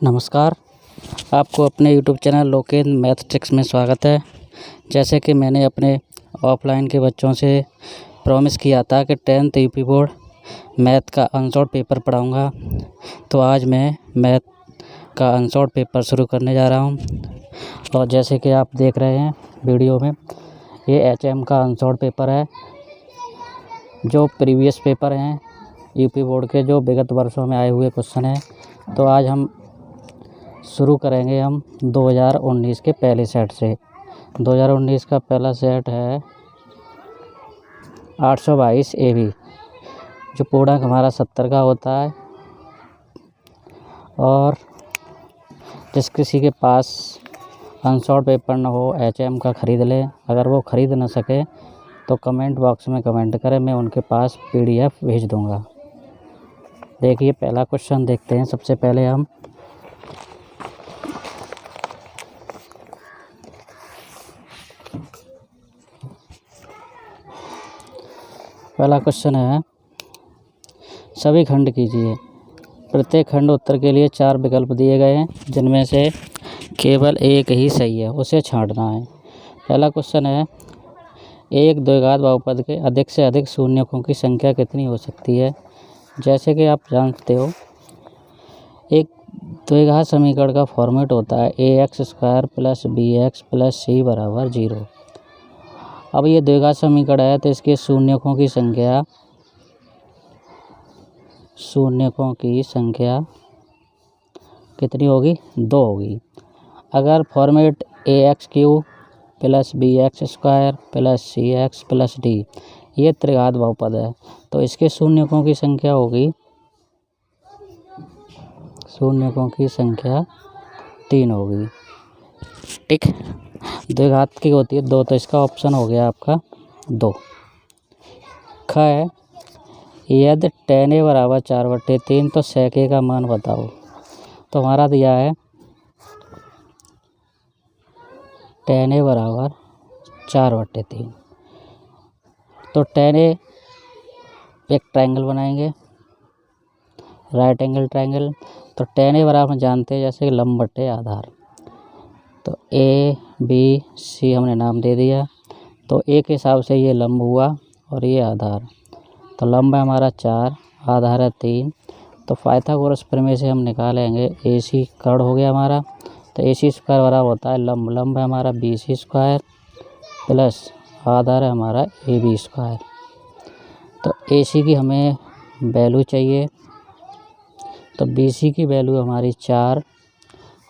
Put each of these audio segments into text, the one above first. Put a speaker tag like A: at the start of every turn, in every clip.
A: नमस्कार। आपको अपने YouTube channel Loken math tricks में स्वागत है। जैसे कि मैंने अपने ऑफलाइन के बच्चों से प्रॉमिस किया था कि 10th यूपी बोर्ड मैथ का अनसॉल्व पेपर पढ़ाऊंगा, तो आज मैं मैथ का अनसॉल्व पेपर शुरू करने जा रहा हूं। और जैसे कि आप देख रहे हैं वीडियो में, ये एचएम का अनसॉल्व पेपर है। जो प्रीवियस पेपर हैं यूपी बोर्ड के, जो विगत वर्षों में आए हुए क्वेश्चन हैं, तो आज हम शुरू करेंगे 2019 के पहले सेट से। 2019 का पहला सेट है 822 AB, जो पूर्णांक हमारा 70 का होता है। और जिस किसी के पास अनसॉल्व पेपर न हो, एचएम का ख़रीद लें। अगर वो ख़रीद न सके तो कमेंट बॉक्स में कमेंट करें, मैं उनके पास PDF भेज दूँगा। देखिए पहला क्वेश्चन देखते हैं। सबसे पहले हम पहला क्वेश्चन है, सभी खंड कीजिए। प्रत्येक खंड उत्तर के लिए 4 विकल्प दिए गए हैं, जिनमें से केवल एक ही सही है, उसे छांटना है। पहला क्वेश्चन है, एक द्विघात बहुपद के अधिक से अधिक शून्यकों की संख्या कितनी हो सकती है। जैसे कि आप जानते हो, एक द्विघात समीकरण का फॉर्मेट होता है AX² + BX + C = 0। अब ये द्विघात समीकरण है, तो इसके शून्यकों की संख्या कितनी होगी? 2 होगी। अगर format AX³ + BX² + CX + D ये त्रिघात बहुपद है, तो इसके शून्यकों की संख्या होगी 3 होगी। ठीक, द्विघात की होती है 2, तो इसका ऑप्शन हो गया आपका 2। ख है, यदि tan A = 4/3 तो sec A का मान बताओ। तो हमारा दिया है tan A = 4/3। तो tan A एक ट्रायंगल बनाएंगे, राइट एंगल ट्रायंगल। तो tan A बराबर हम जानते हैं जैसे लंब बटे आधार। तो ABC हमने नाम दे दिया, तो A के हिसाब से ये लंब हुआ और ये आधार। तो लंब है हमारा 4, आधार है 3। तो पाइथागोरस प्रमेय से हम निकालेंगे AC कर्ण हो गया हमारा। तो AC² बराबर होता है लंब है हमारा BC² प्लस आधार है हमारा AB²। तो AC की हमें वैल्यू चाहिए, तो BC की वैल्यू हमारी 4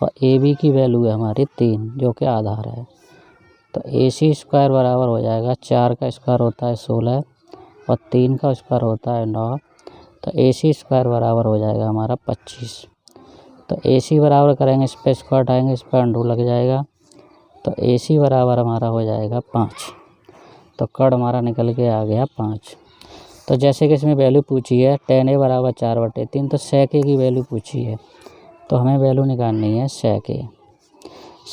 A: और AB की वैल्यू है हमारी 3, जो कि आधार है। तो AC² बराबर हो जाएगा 4 का स्क्वायर होता है 16 और 3 का स्क्वायर होता है 9। तो AC² बराबर हो जाएगा हमारा 25। तो AC बराबर करेंगे, इस पर स्क्वायर हटाएंगे, इस पर अंडू लग जाएगा। तो AC बराबर हमारा हो जाएगा 5। तो कर्ण हमारा निकल के आ गया 5। तो जैसे कि इसमें वैल्यू पूछी है tan A = 4/3, तो sec A की वैल्यू पूछी है, तो हमें वैल्यू निकालनी है sec A।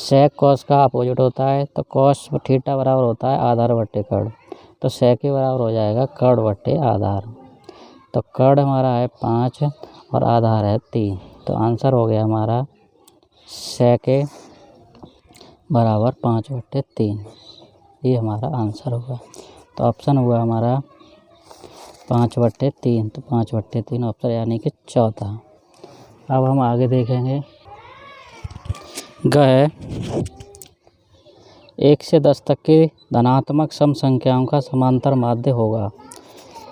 A: sec cos का अपोजिट होता है, तो cos θ बराबर होता है आधार बटे कर्ण। तो sec A बराबर हो जाएगा कर्ण बटे आधार। तो कर्ण हमारा है 5 और आधार है 3। तो आंसर हो गया हमारा sec A बराबर 5/3। ये हमारा आंसर होगा। तो ऑप्शन हुआ हमारा 5/3। तो 5/3 ऑप्शन यानी कि चौथा। अब हम आगे देखेंगे। ग है, 1 से 10 तक की धनात्मक सम संख्याओं का समांतर माध्य होगा।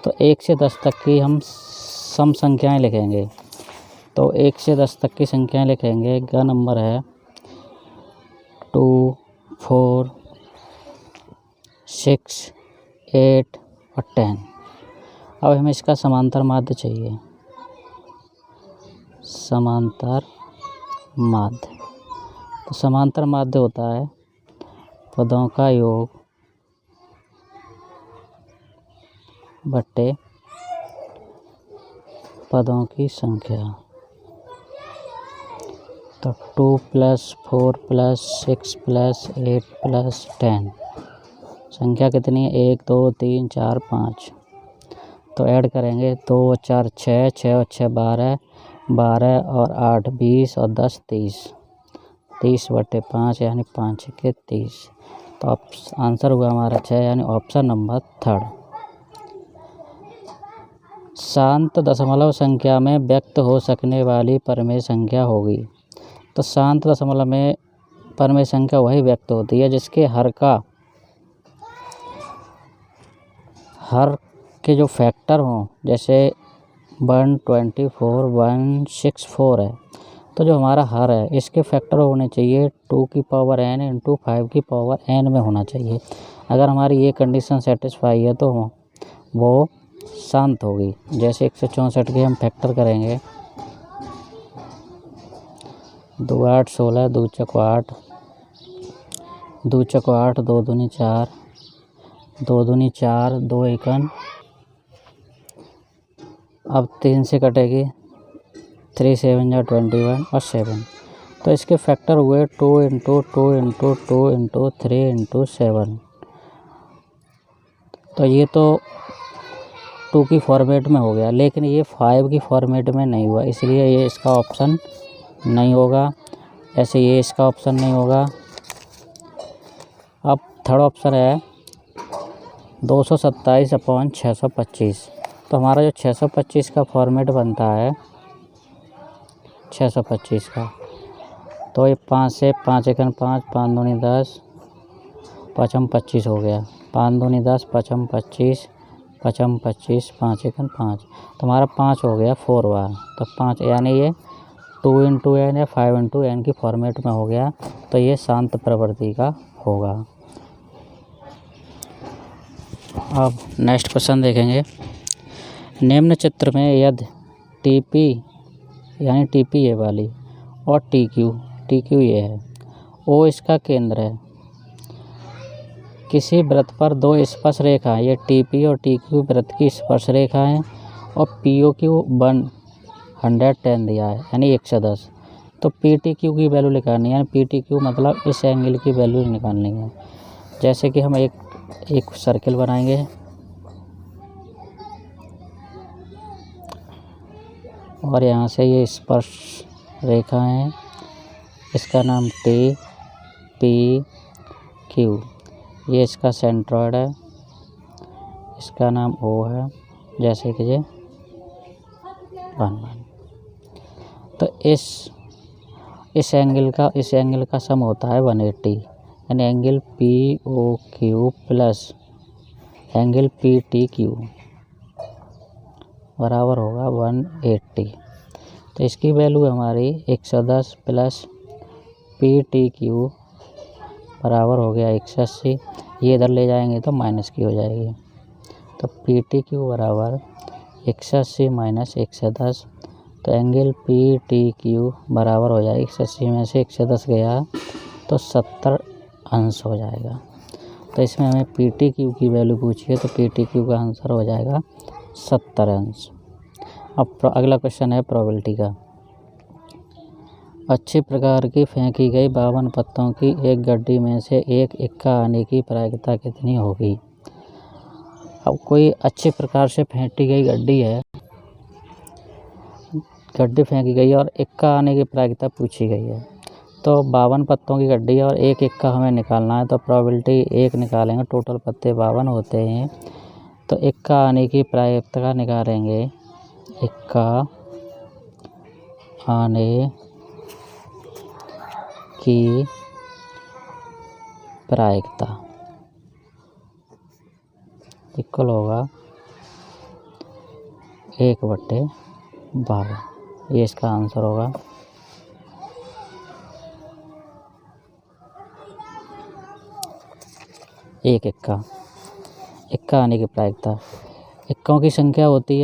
A: तो 1 से 10 तक की हम सम संख्याएं लिखेंगे। तो 1 से 10 तक की संख्याएं लिखेंगे। ग नंबर है 2, 4, 6, 8 और 10। अब हमें इसका समांतर माध्य चाहिए। समांतर माध्य, तो समांतर माध्य होता है पदों का योग बटे पदों की संख्या। तो 2 + 4 + 6 + 8 + 10 संख्या कितनी है? 1, 2, 3, 4, 5। तो ऐड करेंगे 2 और 4 6, 6 और 6 12, 12 और 8 20 और 10 30, 30/5 यानी 5 के 30। तो आंसर हुआ हमारा 6 यानी ऑप्शन नंबर 3। शांत दशमलव संख्या में व्यक्त हो सकने वाली परमेय संख्या होगी। तो शांत दशमलव में परमेय संख्या वही व्यक्त होती है जिसके हर के जो फैक्टर हों, जैसे 124 164 है, तो जो हमारा हर है इसके फैक्टर होने चाहिए 2 की पावर n इंटू 5 की पावर n में होना चाहिए। अगर हमारी ये कंडीशन सेटिस्फाई है तो वो शांत होगी। जैसे 164 के हम फैक्टर करेंगे, 2 8 16, 2 चौको 8, 2 चौको 8, 2 दूनी 4, 2 दूनी 4, 2 एकन, अब 3 से कटेगी, 3 7 जा 21 और 7। तो इसके फैक्टर हुए 2 इंटू 2 इंटू 2 इंटू 3 इंटू 7। तो ये तो 2 की फॉर्मेट में हो गया, लेकिन ये 5 की फॉर्मेट में नहीं हुआ, इसलिए ये इसका ऑप्शन नहीं होगा। ऐसे ये इसका ऑप्शन नहीं होगा। अब थर्ड ऑप्शन है 227/625। तो हमारा जो 625 का फॉर्मेट बनता है 625 का, तो ये 5 से 5 एकन 5, 5 दूनी 10, 5 25 हो गया, 5 दूनी 10, 5 25, 5 25, 5 एकन 5, तो हमारा 5 हो गया 4 बार। तो 5 यानी ये 2 इंटू n या 5 इंटू n की फॉर्मेट में हो गया, तो ये शांत प्रवृत्ति का होगा। अब नेक्स्ट क्वेश्चन देखेंगे। निम्न चित्र में यदि TP यानी TP ये वाली और TQ ये है, O इसका केंद्र है, किसी वृत्त पर 2 स्पर्श रेखा, ये TP और TQ वृत्त की स्पर्श रेखा है, और POQ 110 दिया है यानी 110। तो PTQ की वैल्यू निकालनी है, यानी PTQ मतलब इस एंगल की वैल्यू निकालनी है। जैसे कि हम एक सर्किल बनाएंगे और यहाँ से ये स्पर्श रेखा है, इसका नाम TPQ, ये इसका सेंट्रॉइड है, इसका नाम O है, जैसे कि ये 1 1। तो इस एंगल का सम होता है 180, यानी angle POQ plus angle PTQ बराबर होगा 180। तो इसकी वैल्यू हमारी 110 प्लस PTQ बराबर हो गया 180। ये इधर ले जाएंगे तो माइनस की हो जाएगी। तो PTQ बराबर 180 माइनस 110, तो एंगल PTQ बराबर हो जाएगा 180 में से 110 गया तो 70 अंश हो जाएगा। तो इसमें हमें PTQ की वैल्यू पूछी है, तो PTQ का आंसर हो जाएगा 70 अंश। अब अगला क्वेश्चन है प्रोबेबिलिटी का। अच्छी प्रकार की फेंकी गई 52 पत्तों की एक गड्डी में से एक इक्का आने की प्रायिकता कितनी होगी। अब कोई अच्छे प्रकार से फेंकी गई गड्डी फेंकी गई और इक्का आने की प्रायिकता पूछी गई है। तो 52 पत्तों की गड्डी और एक इक्का हमें निकालना है, तो प्रोबेबिलिटी 1 निकालेंगे, टोटल पत्ते 52 होते हैं, तो इक्का आने की प्रायिकता निकालेंगे, इक्का आने की प्रायिकता इक्वल होगा 1/52। ये इसका आंसर होगा। एक इक्का आने की प्रायिकता, इक्कों की संख्या होती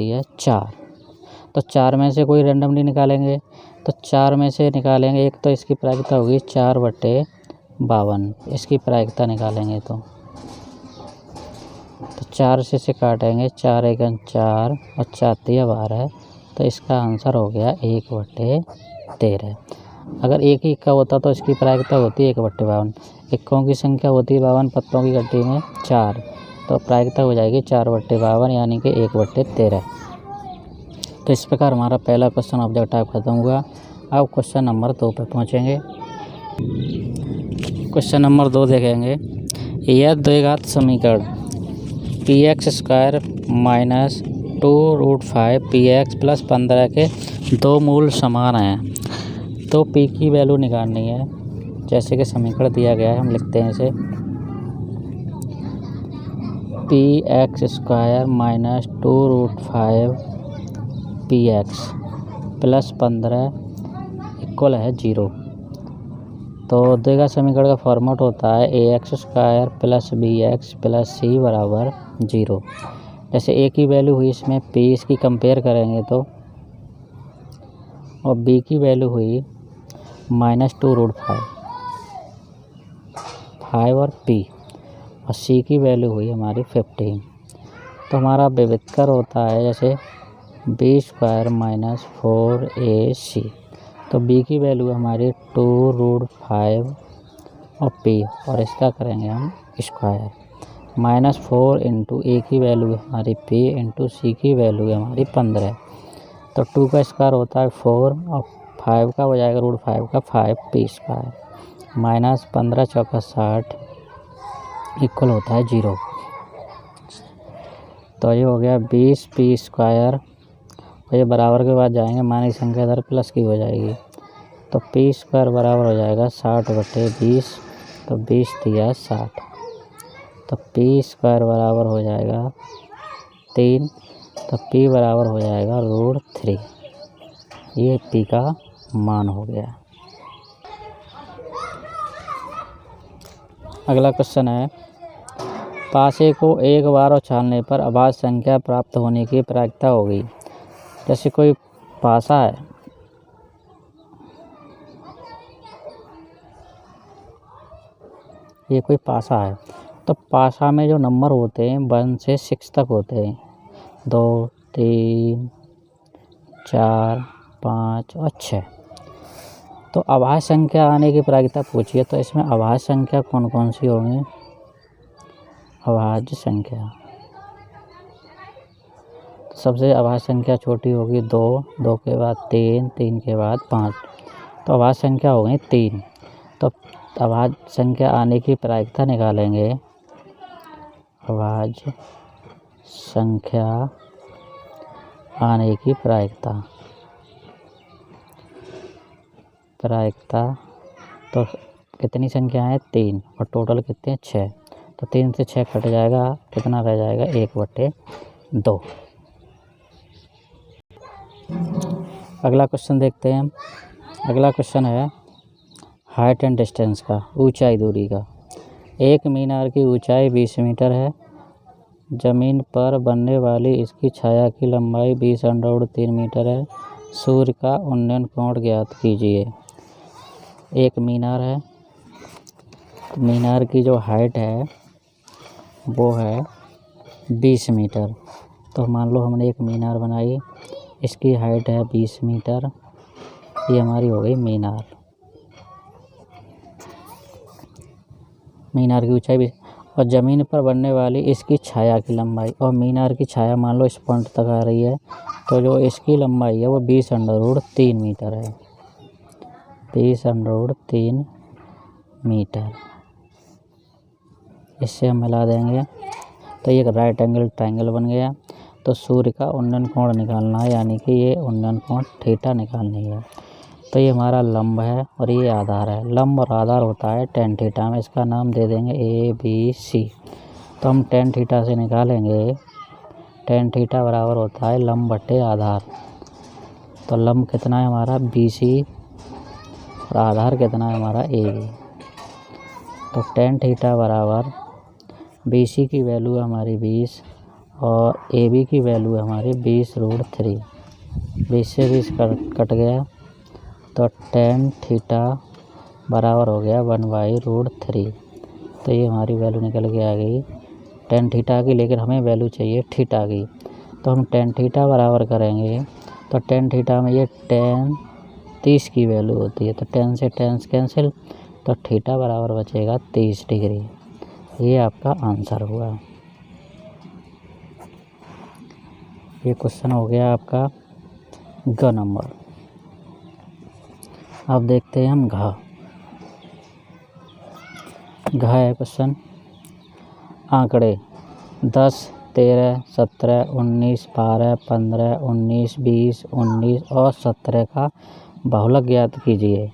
A: है 4। तो 4 में से कोई रैंडमली निकालेंगे, तो 4 में से निकालेंगे एक, तो इसकी प्रायिकता होगी 4/52। इसकी प्रायिकता निकालेंगे तो 4 से इसे काटेंगे, 4 एकन 4 और 4 तिया 12, तो इसका आंसर हो गया 1/13। अगर एक ही इक्का होता तो इसकी प्रायिकता होती 1/52। इक्कों की संख्या होती है 52 पत्तों की गड्डी में 4, तो प्रायिकता हो जाएगी 4/52 यानी कि 1/13। तो इस प्रकार हमारा पहला क्वेश्चन ऑब्जेक्ट टाइप खत्म हुआ। अब क्वेश्चन नंबर 2 पर पहुँचेंगे। क्वेश्चन नंबर 2 देखेंगे। यह द्विघात समीकरण px² माइनस 2√5 px प्लस 15 के दो मूल समान हैं। तो p की वैल्यू निकालनी है। जैसे कि समीकरण दिया गया है, हम लिखते हैं इसे px² minus 2√5 px plus 15 equal है 0। तो द्विघात समीकरण का फॉर्मेट होता है ax² plus bx plus c बराबर 0। जैसे a की वैल्यू हुई इसमें p, इसकी कंपेयर करेंगे तो, और b की वैल्यू हुई माइनस 2√5 और p, और c की वैल्यू हुई हमारी 15। तो हमारा विविधकर होता है जैसे b² माइनस 4ac। तो b की वैल्यू हमारी 2√5 और p, और इसका करेंगे हम स्क्वायर, माइनस 4 इंटू a की वैल्यू हमारी p इंटू c की वैल्यू हमारी 15। तो 2 का स्क्वायर होता है 4 और 5 का हो जाएगा √5 का 5p² माइनस 15 चौका 60 इक्वल होता है 0। तो ये हो गया 20p², और ये बराबर के बाद जाएंगे मानी संख्या इधर प्लस की हो जाएगी। तो p² बराबर हो जाएगा 60/20। तो 20 दिया 60। तो p² बराबर हो जाएगा 3। तो p बराबर हो जाएगा √3। ये p का मान हो गया। अगला क्वेश्चन है, पासे को एक बार उछालने पर अभाज्य संख्या प्राप्त होने की प्रायिकता होगी। जैसे कोई पासा है, ये कोई पासा है, तो पासा में जो नंबर होते हैं 1 से 6 तक होते हैं, 2, 3, 4, 5 और 6। तो अभाज्य संख्या आने की प्रायिकता पूछिए, तो इसमें अभाज्य संख्या कौन कौन सी होंगी? अभाज्य संख्या, तो सबसे अभाज्य संख्या छोटी होगी 2, 2 के बाद 3, 3 के बाद 5। तो अभाज्य संख्या हो गई 3। तो अभाज्य संख्या आने की प्रायिकता निकालेंगे। अभाज्य संख्या आने की प्रायिकता तो कितनी संख्या है? 3, और टोटल कितने हैं? 6। तो 3 से 6 कट जाएगा, कितना रह जाएगा? 1/2। अगला क्वेश्चन देखते हैं। अगला क्वेश्चन है हाइट एंड डिस्टेंस का, ऊंचाई दूरी का। एक मीनार की ऊंचाई 20 मीटर है। ज़मीन पर बनने वाली इसकी छाया की लंबाई 20√3 मीटर है। सूर्य का उन्नयन कोण ज्ञात कीजिए। एक मीनार है, मीनार की जो हाइट है वो है 20 मीटर। तो मान लो हमने एक मीनार बनाई, इसकी हाइट है 20 मीटर। ये हमारी हो गई मीनार। मीनार की ऊंचाई भी, और ज़मीन पर बनने वाली इसकी छाया की लंबाई, और मीनार की छाया मान लो इस पॉइंट तक आ रही है, तो जो इसकी लंबाई है वो 20√3 मीटर है। 20√3 मीटर। इससे हम मिला देंगे तो ये राइट एंगल ट्रायंगल बन गया। तो सूर्य का उन्नयन कोण निकालना है, यानी कि ये उन्नयन कोण थीटा निकालनी है। तो ये हमारा लंब है और ये आधार है। लंब और आधार होता है tan थीटा में, इसका नाम दे देंगे ABC। तो हम tan थीटा से निकालेंगे, tan थीटा बराबर होता है लंब बटे आधार। तो लंब कितना है हमारा? BC, और आधार कितना है हमारा? AB। तो tan थीटा बराबर BC की वैल्यू है हमारी 20 और AB की वैल्यू है हमारी 20√3। 20 से 20 कट गया, तो tan थीटा बराबर हो गया 1/√3। तो ये हमारी वैल्यू निकल के आ गई tan थीटा की, लेकिन हमें वैल्यू चाहिए थीटा की। तो हम tan थीटा बराबर करेंगे, तो tan थीटा में ये tan 30 की वैल्यू होती है, तो tan से tan कैंसिल, तो थीटा बराबर बचेगा 30 डिग्री। ये आपका आंसर हुआ। ये क्वेश्चन हो गया आपका ग नंबर। अब देखते हैं हम घ है क्वेश्चन। आंकड़े 10, 13, 17, 19, 12, 15, 19, 20, 19 और 17 का बहुलक ज्ञात कीजिए।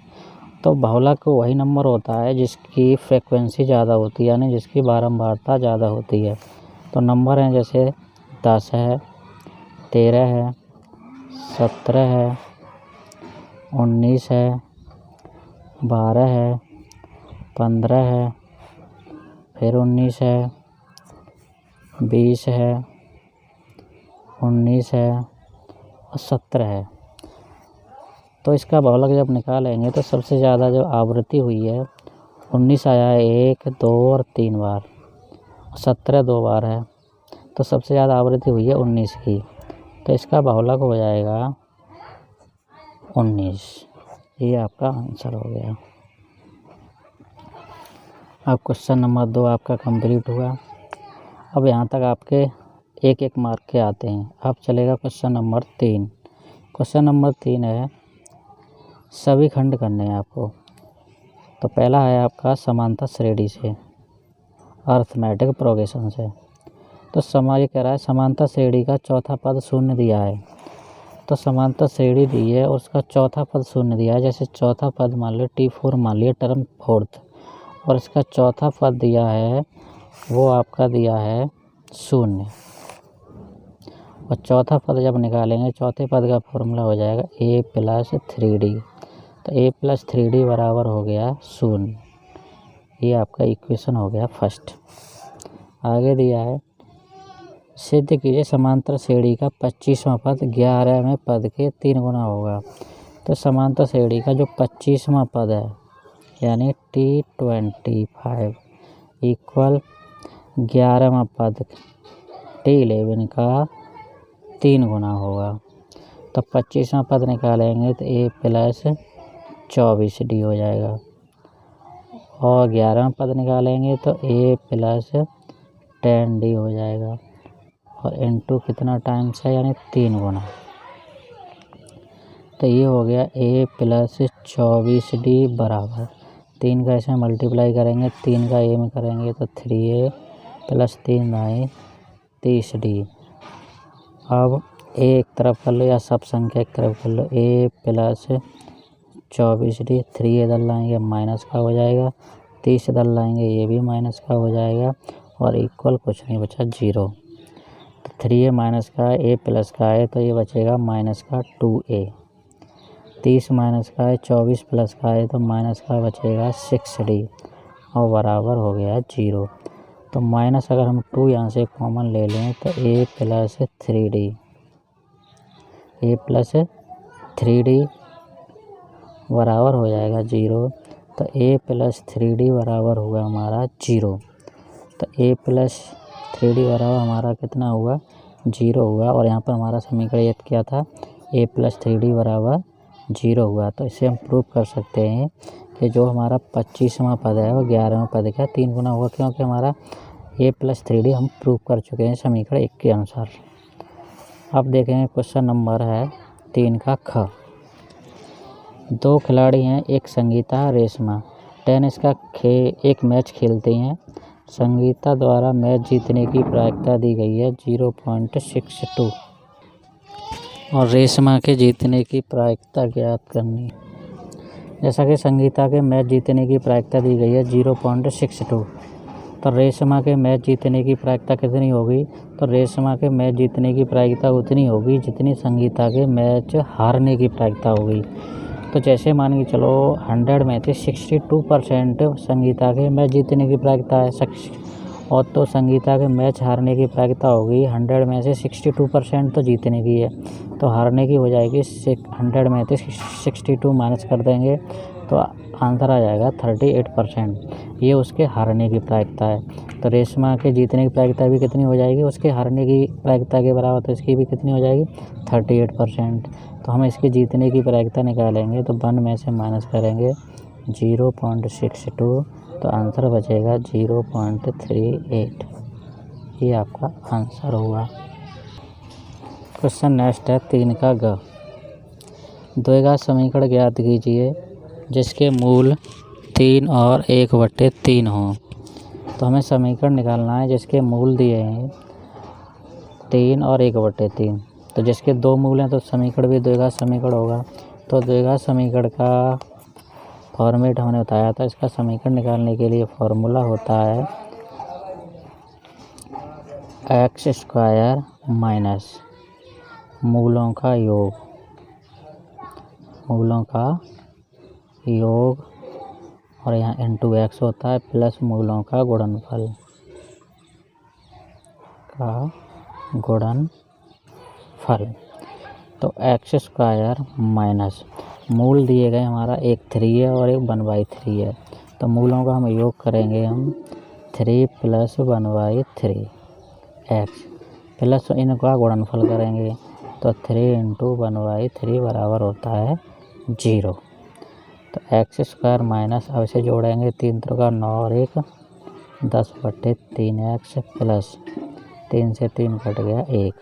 A: तो बहुलक वही नंबर होता है जिसकी फ्रीक्वेंसी ज़्यादा होती है, यानी जिसकी बारंबारता ज़्यादा होती है। तो नंबर हैं जैसे 10 है, 13 है, 17 है, 19 है, 12 है, 15 है, फिर 19 है, 20 है, 19 है और 17 है। तो इसका बहुलक जब निकालेंगे तो सबसे ज़्यादा जो आवृत्ति हुई है 19 आया है 1, 2 और 3 बार, 17 2 बार है। तो सबसे ज़्यादा आवृत्ति हुई है 19 की, तो इसका बहुलक हो जाएगा 19। ये आपका आंसर हो गया। अब क्वेश्चन नंबर 2 आपका कंप्लीट हुआ। अब यहाँ तक आपके 1-1 मार्क के आते हैं। अब चलेगा क्वेश्चन नंबर 3। क्वेश्चन नंबर 3 है सभी खंड करने हैं आपको। तो पहला है आपका समांतर श्रेणी से, अर्थमेटिक प्रोग्रेशन से। तो ये कह रहा है समांतर श्रेणी का चौथा पद शून्य दिया है। तो समांतर श्रेणी दी है और उसका चौथा पद शून्य दिया है। जैसे चौथा पद मान लो T4 मान लिया, टर्म फोर्थ, और इसका चौथा पद दिया है वो आपका दिया है शून्य। और चौथा पद जब निकालेंगे, चौथे पद का फॉर्मूला हो जाएगा a + 3d। तो a + 3d बराबर हो गया 0। ये आपका इक्वेशन हो गया फर्स्ट। आगे दिया है सिद्ध कीजिए समांतर श्रेणी का 25वां पद 11वें पद के 3 गुना होगा। तो समांतर श्रेणी का जो 25वां पद है यानी T25 इक्वल 11वां पद T11 का 3 गुना होगा। तो 25वां पद निकालेंगे तो a + 24d हो जाएगा, और 11वां पद निकालेंगे तो a + 10d हो जाएगा, और इनटू कितना टाइम्स है यानी 3 गुना। तो ये हो गया a + 24d बराबर 3 का ऐसे मल्टीप्लाई करेंगे, 3 का a में करेंगे तो 3a + 3 × 30d। अब a एक तरफ कर लो या सब संख्या एक तरफ कर लो, a + 24d, 3a इधर लाएंगे माइनस का हो जाएगा, 30 इधर लाएंगे ये भी माइनस का हो जाएगा, और इक्वल कुछ नहीं बचा 0। तो 3a माइनस का है, a प्लस का है, तो ये बचेगा माइनस का 2a। 30 माइनस का है, 24 प्लस का है, तो माइनस का बचेगा 6d, और बराबर हो गया 0। तो माइनस अगर हम 2 यहाँ से कॉमन ले लें तो a + 3d बराबर हो जाएगा 0। तो a + 3d बराबर हुआ हमारा 0। तो a + 3d बराबर हमारा कितना हुआ 0 हुआ, और यहाँ पर हमारा समीकरण याद क्या था a + 3d बराबर 0 हुआ। तो इसे हम प्रूव कर सकते हैं कि जो हमारा 25वां पद है वो 11वें पद का 3 गुना हुआ, क्योंकि हमारा a + 3d हम प्रूव कर चुके हैं समीकरण 1 के अनुसार। अब देखेंगे क्वेश्चन नंबर है 3 का ख। 2 खिलाड़ी हैं, एक संगीता रेशमा, टेनिस का एक मैच खेलते हैं। संगीता द्वारा मैच जीतने की प्रायिकता दी गई है 0.62 और रेशमा के जीतने की प्रायिकता ज्ञात करनी है। जैसा कि संगीता के मैच जीतने की प्रायिकता दी गई है 0.62, तो रेशमा के मैच जीतने की प्रायिकता कितनी होगी? तो रेशमा के मैच जीतने की प्रायिकता उतनी होगी जितनी संगीता के मैच हारने की प्रायिकता होगी। तो जैसे मान के चलो 100 में से 62% संगीता के मैच जीतने की प्रायिकता है, और तो संगीता के मैच हारने की प्रायिकता होगी 100 में से 62% तो जीतने की है, तो हारने की हो जाएगी 100 में से 62 माइनस कर देंगे तो आंसर आ जाएगा 38%। ये उसके हारने की प्रायिकता है। तो रेशमा के जीतने की प्रायिकता भी कितनी हो जाएगी उसके हारने की प्रायिकता के बराबर, तो इसकी भी कितनी हो जाएगी 38%। तो हम इसके जीतने की प्रायिकता निकालेंगे तो 1 में से माइनस करेंगे 0.62, तो आंसर बचेगा 0.38। ये आपका आंसर हुआ। क्वेश्चन नेक्स्ट है 3 का ग। द्विघात समीकरण ज्ञात कीजिए जिसके मूल 3 और 1/3 हों। तो हमें समीकरण निकालना है जिसके मूल दिए हैं 3 और 1/3। तो जिसके 2 मूल हैं तो समीकरण भी द्विघात समीकरण होगा। तो द्विघात समीकरण का फॉर्मेट हमने बताया था। इसका समीकरण निकालने के लिए फॉर्मूला होता है x² माइनस मूलों का योग और यहाँ इंटू x होता है प्लस मूलों का गुणनफल तो x² माइनस मूल दिए गए हमारा एक 3 है और एक 1/3 है। तो मूलों का हम योग करेंगे हम 3 + 1/3 x प्लस इनका गुणनफल करेंगे तो 3 × 1/3 बराबर होता है 0। तो x² माइनस अब इसे जोड़ेंगे 3 × 9 और 1 10/3x प्लस 3 से 3 कट गया 1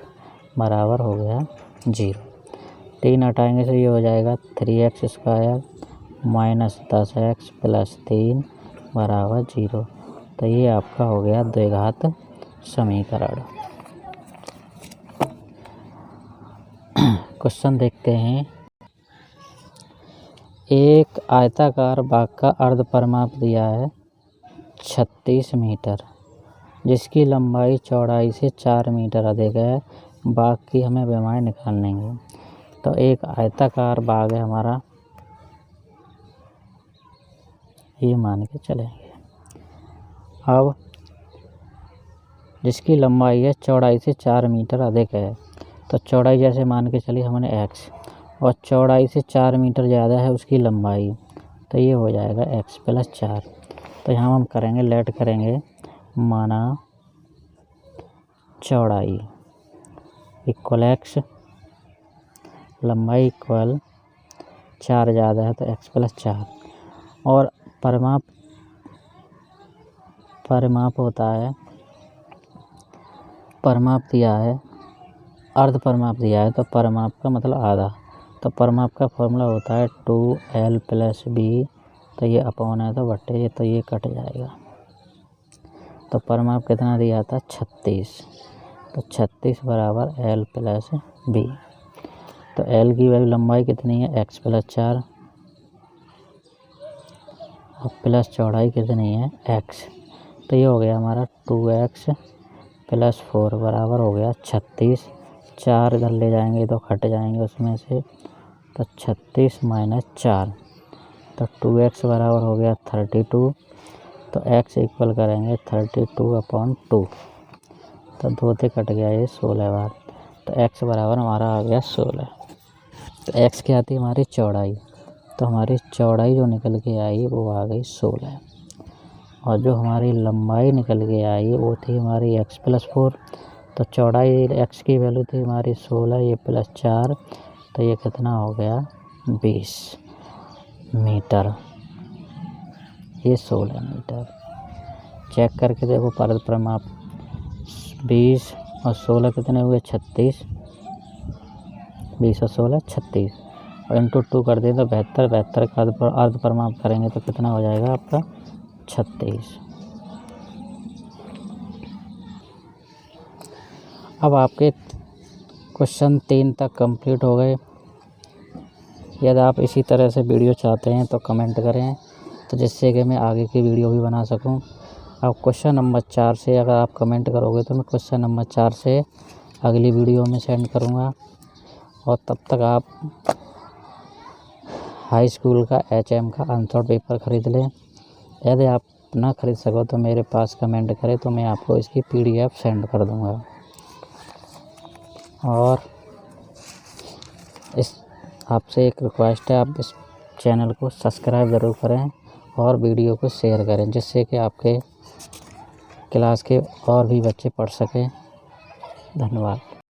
A: बराबर हो गया 0। 3 हटाएंगे तो ये हो जाएगा 3x² माइनस 10x प्लस 3 बराबर 0। तो ये आपका हो गया द्विघात समीकरण। क्वेश्चन देखते हैं। एक आयताकार बाग का अर्ध परिमाप दिया है 36 मीटर जिसकी लंबाई चौड़ाई से 4 मीटर अधिक है। बाग की हमें विमाएं निकालनी है। तो एक आयताकार बाग है हमारा, ये मान के चलेंगे। अब जिसकी लंबाई है चौड़ाई से 4 मीटर अधिक है। तो चौड़ाई जैसे मान के चलिए हमने x और चौड़ाई से 4 मीटर ज़्यादा है उसकी लंबाई, तो ये हो जाएगा x + 4। तो यहाँ हम करेंगे लेट करेंगे माना चौड़ाई इक्वल x लंबाई इक्वल 4 ज़्यादा है तो x + 4 और परिमाप होता है, परिमाप दिया है अर्ध परिमाप दिया है तो परिमाप का मतलब आधा। तो परिमाप का फॉर्मूला होता है 2l + b। तो ये अपॉन है तो बटे, तो ये कट जाएगा। तो परिमाप कितना दिया था 36। तो 36 बराबर l + b। तो l की वैल्यू लंबाई कितनी है x + 4 और प्लस चौड़ाई कितनी है x। तो ये हो गया हमारा 2x + 4 बराबर हो गया 36। 4 इधर ले जाएंगे तो कट जाएंगे उसमें से, तो 36 - 4 तो 2x बराबर हो गया 32। तो x इक्वल करेंगे 32/2 तो 2 से कट गया ये 16 बार। तो x बराबर हमारा आ गया 16। तो x क्या थी हमारी चौड़ाई, तो हमारी चौड़ाई जो निकल के आई वो आ गई 16 और जो हमारी लंबाई निकल के आई वो थी हमारी x + 4। तो चौड़ाई x की वैल्यू थी हमारी 16, ये + 4 तो ये कितना हो गया 20 मीटर, ये 16 मीटर। चेक करके देखो परत परिमाप 20 और 16 कितने हुए 36, 20 और 16 36 और इंटू 2 कर दें तो 72 का अर्ध परिमाप करेंगे तो कितना हो जाएगा आपका 36। अब आपके क्वेश्चन 3 तक कंप्लीट हो गए। यदि आप इसी तरह से वीडियो चाहते हैं तो कमेंट करें, तो जिससे कि मैं आगे की वीडियो भी बना सकूं। अब क्वेश्चन नंबर 4 से अगर आप कमेंट करोगे तो मैं क्वेश्चन नंबर 4 से अगली वीडियो में सेंड करूंगा। और तब तक आप हाई स्कूल का HM का अनसॉल्व पेपर ख़रीद लें। यदि आप ना ख़रीद सको तो मेरे पास कमेंट करें तो मैं आपको इसकी PDF सेंड कर दूंगा। और इस आपसे एक रिक्वेस्ट है, आप इस चैनल को सब्सक्राइब ज़रूर करें और वीडियो को शेयर करें जिससे कि आपके क्लास के और भी बच्चे पढ़ सकें। धन्यवाद।